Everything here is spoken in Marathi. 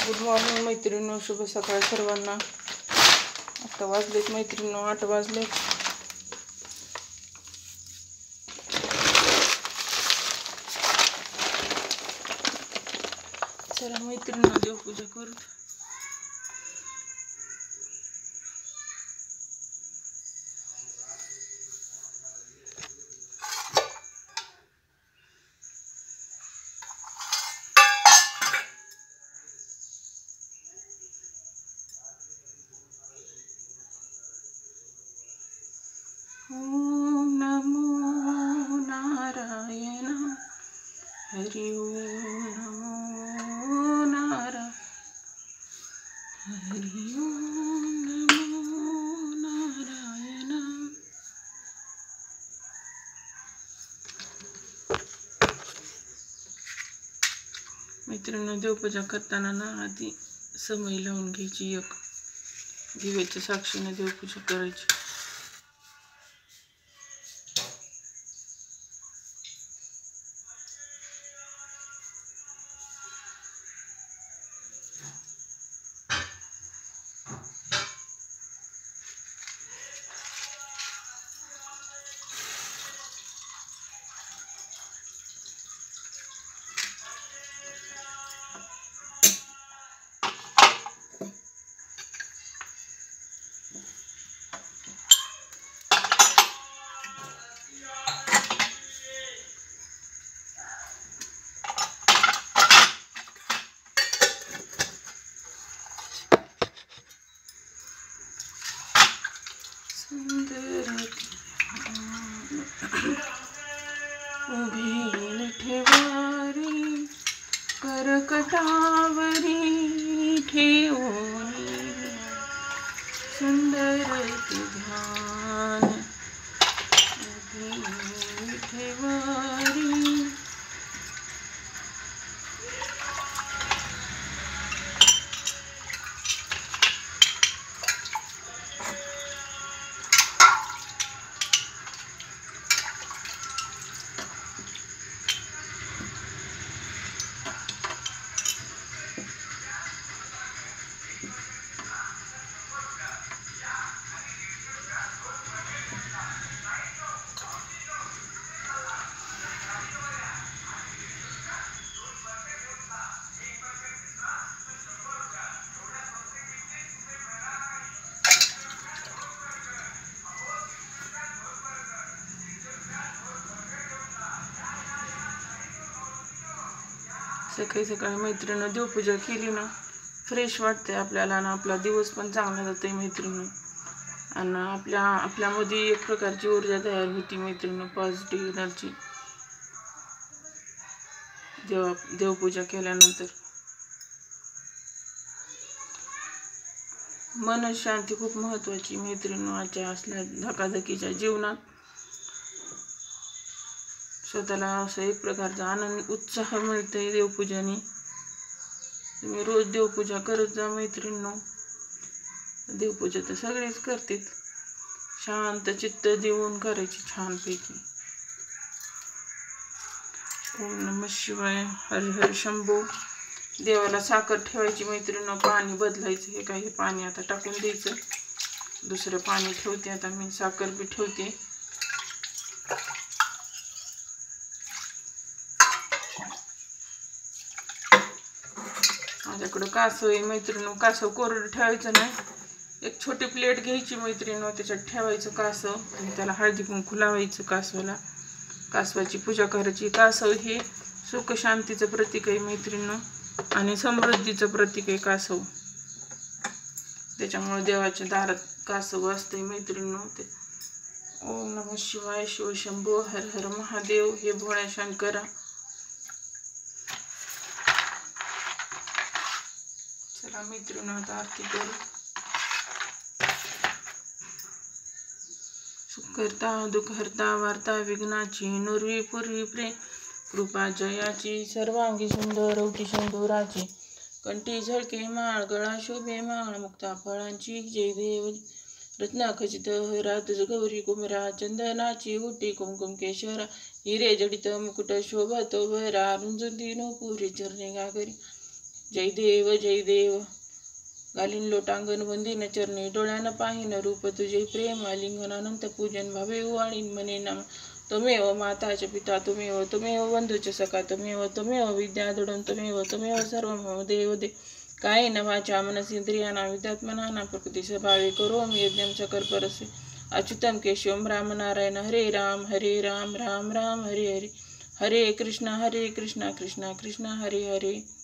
गुड मॉर्निंग मैत्रिणींनो, शुभ सकाळ सर्वांना। आता वाजलेत मैत्रिणींनो 8 वाजले। चला मैत्रिणींनो देवपूजा करू। ओम नमो नारायण हरि ओम नमो नारायण हरि ओम नमो नारायण। मैत्रिणींनो देवपूजा करताना ना आधी समई लावून घ्यायची, एक दिव्याच्या साक्षीने देवपूजा करायची। उभी ठेवारी करकटावरी ठेवून सुंदर ध्यान, उभी ठेवारी। सकाळी सकाळी मैत्रिणींनो देवपूजा केली ना फ्रेश वाटते आपल्याला, ना आपला दिवस पण चांगला जातोय मैत्रिणींनो। आणि आपल्यामध्ये एक प्रकारची ऊर्जा तयार होती मैत्रिणींनो, पॉझिटिव्ह एनर्जी देवपूजा केल्यानंतर। मन शांती खूप महत्वाची मैत्रिणींनो आजच्या असल्या धकाधकीच्या जीवनात। स्वतःला असं एक प्रकारचा आनंद उत्साह मिळतोय देवपूजाने। तुम्ही रोज देवपूजा करत जा मैत्रिणींनो। देवपूजा तर सगळेच करतात, शांत चित्त देऊन करायची छानपैकी। ओम नमः शिवाय, हर हर शंभो। देवाला साखर ठेवायची मैत्रिणींनो, पाणी बदलायचं। हे काही पाणी आता टाकून द्यायचं, दुसरं पाणी ठेवते आता मी, साखर बी ठेवते। माझ्याकडं कासव आहे मैत्रिणींनो, कासव कोरडं ठेवायचं नाही, एक छोटी प्लेट घ्यायची मैत्रिणींनो, त्याच्यात ठेवायचं कासव आणि त्याला हळदी कुंकू लावायचं कासवाला, कासवाची पूजा करायची। कासव हे सुख शांतीचं प्रतीक आहे मैत्रिणींनो आणि समृद्धीचं प्रतीक आहे कासव, त्याच्यामुळे देवाच्या दारात कासव असते मैत्रिणींनो। ते ओम नमः शिवाय, शिव शंभो, हर हर महादेव, हे भोळ्या शंकरा। चला मैत्रिणींनो आता आरती करू। सुखकर्ता दुःखहर्ता वार्ता विघ्नाची, नुरवी पूर्वी प्रेम कृपा जयाची, सर्वांगी सुंदर औटी सिंदुराची, कंठी झळके माळ गळा शोभे माळ, मुक्ता फळांची जय देव रत्ना खचित रात गौरी कुमरा, चंदनाची उटी कुमकुम केशरा, हिरे जडित मुकुट शोभतो भरा, रुंजुंदी नो पुरी चरणे गागरी, जय देव जय देव. घालीन लोटांगण वंदीन चरणी डोळ्यानं पाहिन रूप तुझे प्रेम आलिंगन अनंत पूजन भावे उवाळीन मने नाम. त्वमेव माताच पिता त्वमेव बंधुच सखा त्वमेव विद्या दृढं त्वमेव सर्वं देव दे. कायेन वाचा मनसेन्द्रियाणां विद्यात्मनां प्रकृती स्वभावे करोमि यज्ञं सकलपरसे. अच्युतं केशवं रामनारायण हरे राम राम राम हरे हरे. हरे कृष्णा कृष्णा कृष्णा हरे हरे.